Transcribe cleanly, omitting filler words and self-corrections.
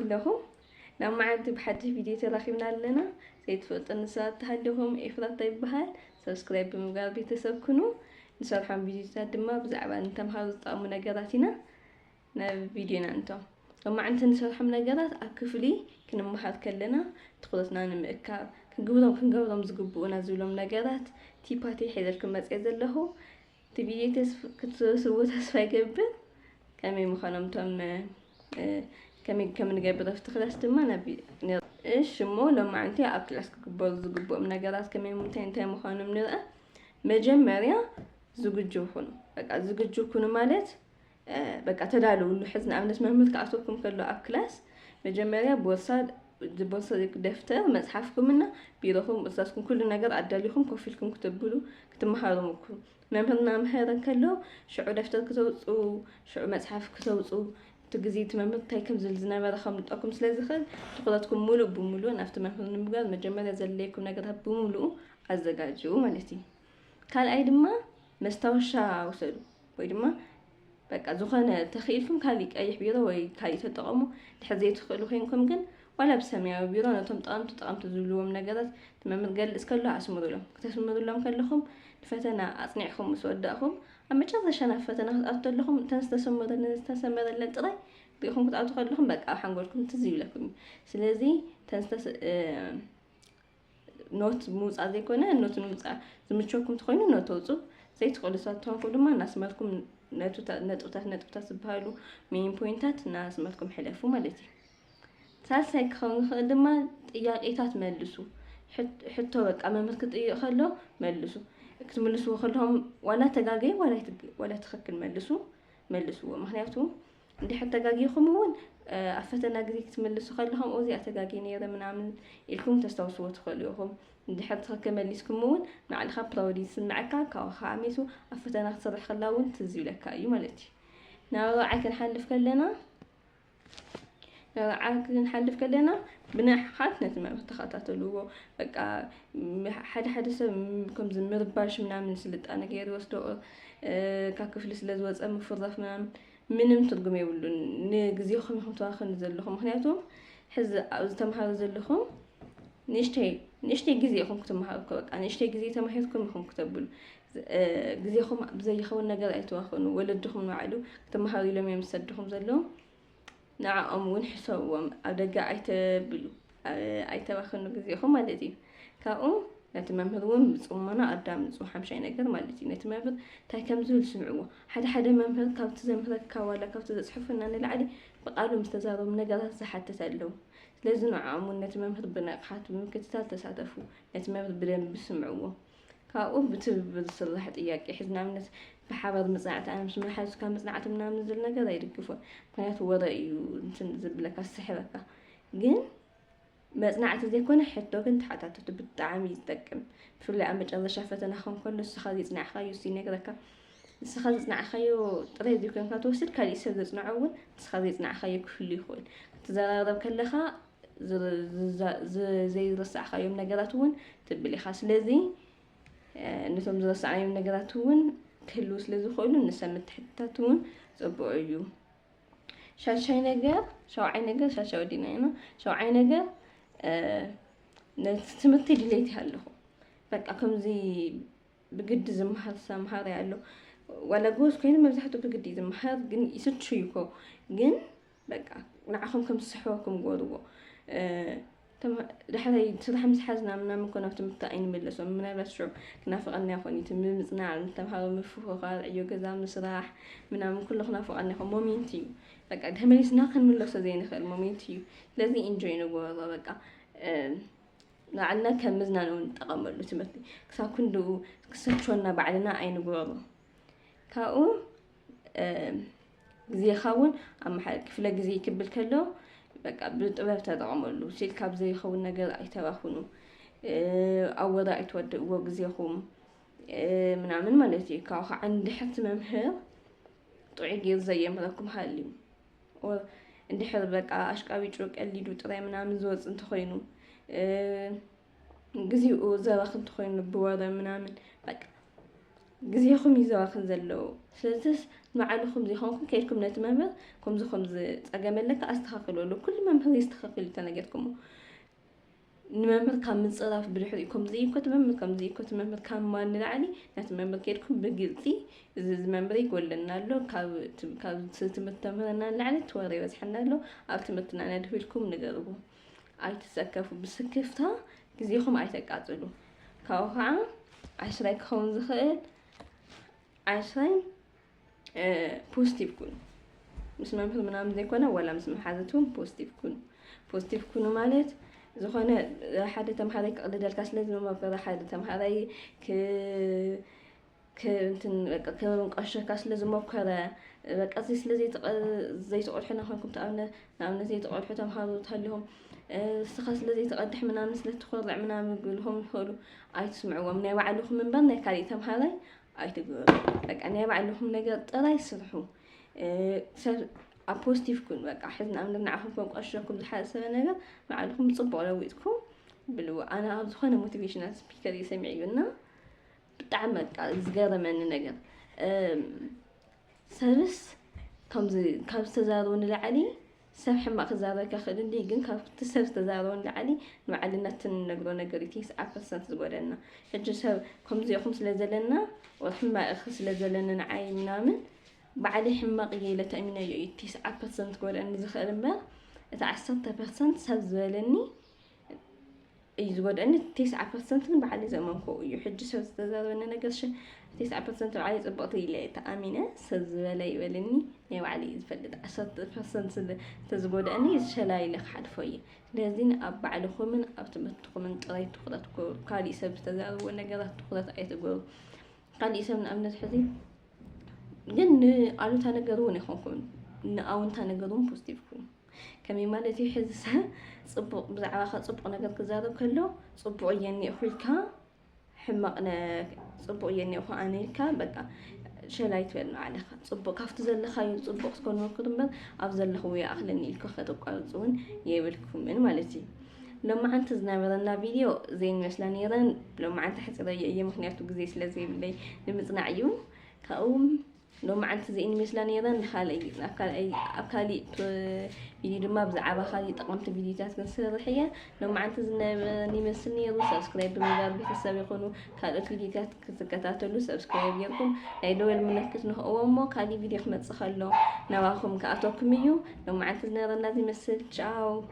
لهم لما عاد بحد فيديو تراخيبنا لنا سيتفوت النساء تهدهم إفراط طيب بهال سبسكرايب بمقال بيتسبكنوا نسرحهم فيديوهات دما بزعبا انتم هذا طعم نقراتنا فيديونا انتم لما عند نسرحهم نقرات أكفلي كنا محاط كلنا تخلصنا نمكار كنقولهم زقبونا زولهم نقرات تيباتي حيدركم مسئز له تبيي كتسووا تسفى قبل كمي مخانم تم كم نقبل افتخلاص دما نبي إيش مو لما عندي أكلاس كبر من نقرات كمي ممتين تام مخانم نرأ مجمريا زوجو خنو بقى زوجو كونو مالت بقى تدالو إنه حزن أمنس مهمت كعصوكم كله أكلاس مجمريا بوصل دفتر مصحفكم منا بيروحوا أستاذكم كل نقر أداليكم كوفيلكم كتبولو كتمحارمكم مهمنا مهرا كله شعور دفتر كتوصو شعور مصحف كتوصو تجزيت مهمت تايكم زلزنا ما رخم نتأكم سلازخل تقولاتكم مولو بمولو نفط مهمنا مقال مجمريا زليكم نقرها بمولو أزجاجو مالتي كان أي دما مستوشى وصلوا ويدما بقى زخانة تخيلكم كاليك أي بيرة وي كالي تطعموا تحزي تخلوا خينكم جن ولا بسمية بيرة نتم طعم تزولوا من نجارات تمام قال اسكالوا عسمروا لهم كتسمروا لهم كلهم فتنا أصنعهم مسوداهم أما تشذ شنا فتنا أطل لهم تنستسمر للتري بيخون كتعطوا خلهم بقى حنقولكم تزيل لكم سلازي نوت موز أذيكونا نوت موز زمشوكم تخونوا نوتوزو زي تقول ساتهم كلهم الناس مالكم نتوتا سبهالو مين بوينتات الناس مالكم حلفوا مالتي ثالثا يكون خدمة ياقيتات ملسو حتى بقى أما مسكت خلوا ملسو اكتملسوا خلهم ولا تجاجي ولا تخكل ملسوا مخنياتهم عندي حتى جاجي خمون أفتنا جديك تملسوا خلهم أوزي أتجاجي نيرة من عمل إلكم تستوصوا تخليهم عندي حتى كمان يسكمون مع الخبرة وديس معك كأخاميسو أفتنا تصرح خلاون تزيلك أيوة مالتي نراعك نحلف كلنا بنحاتنا تمام تخاطات له بقى حد سبكم زمر باش من سلت أنا غير وستو كاكفل سلازوز أم فرضف منم ترجم يقولون نجزيهم هم تواخن زلهم مخنياتهم حز أو تمهار زلهم نشتي جزيهم كتمهار كوك أنا نشتي جزي تمهاركم هم كتبوا جزيهم بزي خون نجار أيتواخن ولدهم معلو كتمهار لهم يمسدهم زلهم نعم ونحسوهم أدقى أيتواخن جزيهم مالتي كأو نتممهرون بصومنا قدام صوحم شيء نقدر مالتي نتممهر تاكم زول سمعوه حدا ممهر كابت زمهرك ولا كابت تصحف إن أنا العادي بقالوا مستزاروا من نقدر صحة تسألوا لازم عامون نتممهر بنقحات ممكن تساعدفوا نتممهر بدن بسمعوه كأو بتصلح إياك حزنا من بحاول مزعت أنا مش محاس كان مزعت من نزل نقدر يركفوا كانت وضعي ونزل لك السحرك جن مزنعت زي كون حتى كنت حتى تبتعم يتذكر في اللي عم بتجرب شافتنا خم كل السخاذ يصنع خيو سينك ذكر السخاذ يصنع خيو طريق يمكن كتوصل كان يصير يصنعون السخاذ يصنع خيو كل يخون تزرب كلها زي رصع خيو من نجراتون تبلي خاص لذي نتم رصع خيو من نجراتون كله سلذي خلون نسمت حتتون زبعيو شاي نجار شاعي نجار شاي ودينا هنا شاعي نجار نتمتي دليتي هالله بقى كم زي بجد زمهر سمهر يالله ولا جوز كين ما بزحتوا بجد زمهر جن يسد شيكو جن بقى نعخم كم صحوكم جودو تم لحظة يتصلح مسحزنا منا ممكن تمتعين باللسوا منا بس شو كنا فقنا يخوني تم مصنع تمهر مفهوم قال أيوة كذا مسرح منا من كل خنا فقنا يخون مومنتيو بقى ده مليس ناقن من لسه زين خير مومنتيو لازم إنجوي نقول بقى لعلنا كم مزنا نتقمل تمثلي كسا كندو كسرتشونا بعدنا أي نقول كاو زي خاون أما حد فلا زي كبل كله بقى بتبغى تتقمل وشيل كاب زي خاون نجار أي تراخونه أو وضع يتود وجزي خوم من عمل مالتي كاو عندي حتى ممهر طعيق زي ملكم حالي وعندي حد بقى أشكال يترك اللي دو ترى من عمل زوج أنت خينو جزي وزارة خد خين بوارد منامن بق جزيكم يزواخن زلوا سلسس معلكم زيخونكم كيدكم نتممر كم زخم أجمل لك أستخقلوا له كل ما هو يستخقل تناجتكم نممر كم من صراف بريحكم زيكم تممر كم زيكم تممر كم ما نلعني نتممر كيدكم بجلتي إذا ممبر يقول لنا له كاب ستمتمرنا نلعني توري بس حنا له أبتمتنا ندهولكم نجربه أيتسكفوا بسكفتها جزيكم أيتقاتلوا كاوها عشرة كون زخيل عشرين بوستيف كون مش ممكن منام زي كنا ولا مش محاذتهم بوستيف كونوا مالت زخانة حد تمحرك قد الكاس لازم ما في حد تمحري كنتن كمقشر كاس لازم ما بكرة بس أساس لزي زي تقول حنا خلكم تأمنا نعم زي تقول حتى محاذو تهلهم استخاص لزي تقدح منام مثل تخرع منام يقولهم حلو أي تسمعوا من يوعدهم من بنا كاري تمحري أي تقول لك أنا يوعدهم نجار ترى يصرحوا أبوستيف كون بقى حزن أمنا نعرفهم أشركم الحاسة نجار معلهم تصبوا على ويتكم بلو أنا أخذ موتيفيشنال سبيكر يسمعينا بتعمد زجارة من النجار سرس كم زي كم تزارون العلي سبح ما خزارة كخد اللي جن كم تسرس تزارون العلي معلنا تنقلون نجاريتيس 10% تقولنا حجة كم زي خمس لزلنا ورحمة أخس لزلنا نعاي منامن بعد حماق يلا تأمين يتيس 10% تقول أني زخر ما 10% سبزولني يزود أني 9% بعد زمان كو يحج سوز تزارون نجارش 9% العايز أبطي لي تأمينه سبزولي يولني يا وعلي يفلت 10% تزود أني شلاي لك حد فوي لازين أبع لكم من أبتمتكم من طريق تخلط كالي سبز تزارون نجارات تخلط أي تقول قالي سبن أمنة حزين ግን ኣሉታ ነገር እውን ይኹንኩም ንኣውንታ ነገር እውን ፖዚቲቭ ኩኑ ከመይ ማለት እዩ ሕዚ ሰብ ፅቡቅ ብዛዕባ ፅቡቅ ነገር ክዛረብ ከሎ ፅቡቅ እየኒ ኢልካ ሕማቅ ፅቡቅ እየኒ ኢኹ ኣነ ኢልካ በቃ ሸላይ ትበል ንባዕልኻ ፅቡቅ ካብቲ ዘለኻዮ ፅቡቅ ክኮን መክር እምበር ኣብ ዘለኽዎ ይኣኽለኒ ኢልካ ከተቋርፁ እውን የብልኩምን ማለት እዩ ሎማዓንቲ ዝነበረና ቪድዮ ዘይንመስላ ነይረን ሎማዓንቲ ሕፅረየ እየ ምክንያቱ ግዜ ስለዘይብለይ ንምፅናዕ እዩ ካብኡ ሎማዓንቲ زين مثلا يرن خالي أكالي فيديو ما بزعبة خالي طقمت فيديوهات كنسرحية لومعنت زني مثلني يرو سبسكرايب بمجال بيتساب يكونوا كالوت فيديوهات كتكتاتلو سبسكرايب يركم لايدو المنكت نه أومو كالي فيديو خمت سخلو نواخم كأتوكميو لومعنت زنرنا زي مثل تشاو